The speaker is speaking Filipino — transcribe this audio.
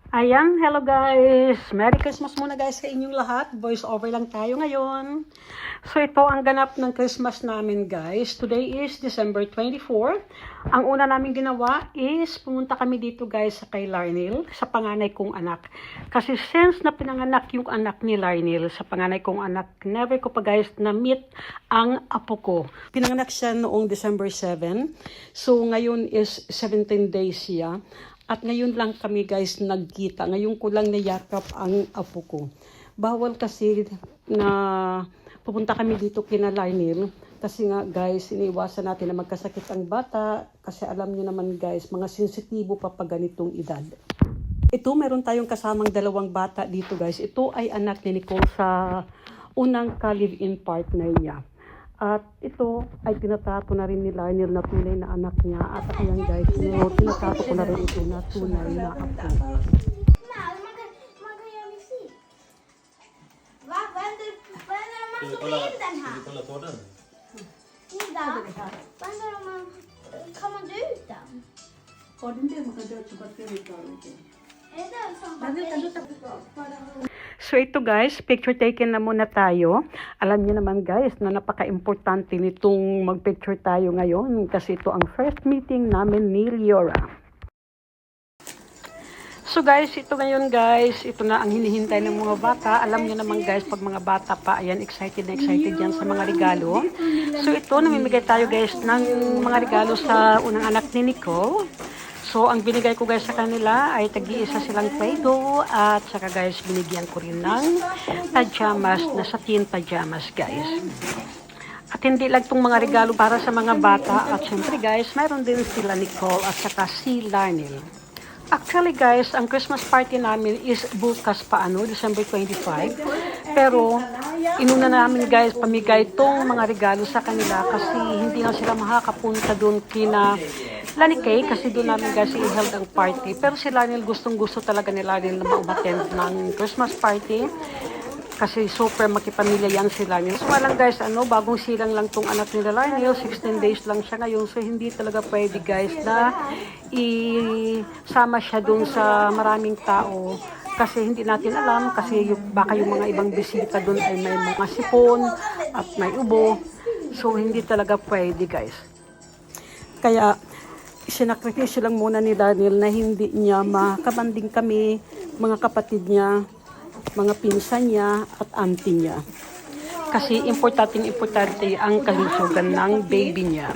Ayan, hello guys! Merry Christmas muna guys sa inyong lahat. Voice over lang tayo ngayon. So ito ang ganap ng Christmas namin guys. Today is December 24. Ang una namin ginawa is pumunta kami dito guys sa kay Larnel, sa panganay kong anak. Kasi since na pinanganak yung anak ni Larnel sa panganay kong anak, never ko pa guys na-meet ang apo ko. Pinanganak siya noong December 7. So ngayon is 17 days siya. At ngayon lang kami guys nagkita. Ngayon ko lang nayakap ang apo ko. Bawal kasi na pupunta kami dito kina Larnel. Kasi nga guys, iniiwasan natin na magkasakit ang bata. Kasi alam niyo naman guys, mga sensitibo pa pag ganitong edad. Ito, meron tayong kasamang dalawang bata dito guys. Ito ay anak ni Nicole sa unang ka-live-in partner niya. At ito ay tinatapo na rin ni Larnel na tunay na anak niya. At ayan guys, tinatapo ko na rin ito na tunay na apo. Kan man dö ut den? Ja, det är det man kan dö ut så batteriet dör inte. Är det som batteri? So ito guys, picture taken na muna tayo. Alam niyo naman guys na napaka-importante nitong mag-picture tayo ngayon kasi ito ang first meeting namin ni Liora. So guys, ito ngayon guys, ito na ang hinihintay ng mga bata. Alam niyo naman guys, pag mga bata pa, ayan, excited na excited yan sa mga regalo. So ito, namimigay tayo guys ng mga regalo sa unang anak ni Nicole. So, ang binigay ko guys sa kanila ay tag-iisa silang Play-Doh at saka guys, binigyan ko rin ng pajamas na satin pajamas guys. At hindi lang itong mga regalo para sa mga bata at syempre guys, mayroon din sila Nicole at saka si Larnel. Actually guys, ang Christmas party namin is bukas pa December 25. Pero, inuna namin guys, pamigay itong mga regalo sa kanila kasi hindi na sila makakapunta doon kina Lani Kay kasi doon namin guys i-held ang party. Pero si Larnel gustong-gusto talaga ni Larnel na ma-attend ng Christmas party. Kasi super makipamilya yan si Larnel. So nga lang guys, bagong silang lang tong anak ni Larnel. 16 days lang siya ngayon. So hindi talaga pwede guys na isama siya doon sa maraming tao. Kasi hindi natin alam. Kasi baka yung mga ibang bisita doon ay may mga sipon at may ubo. So hindi talaga pwede guys. Kaya sinakripisyo lang muna ni Larnel na hindi niya makabanding kami, mga kapatid niya, mga pinsan niya at auntie niya. Kasi importante ang kalusugan ng baby niya.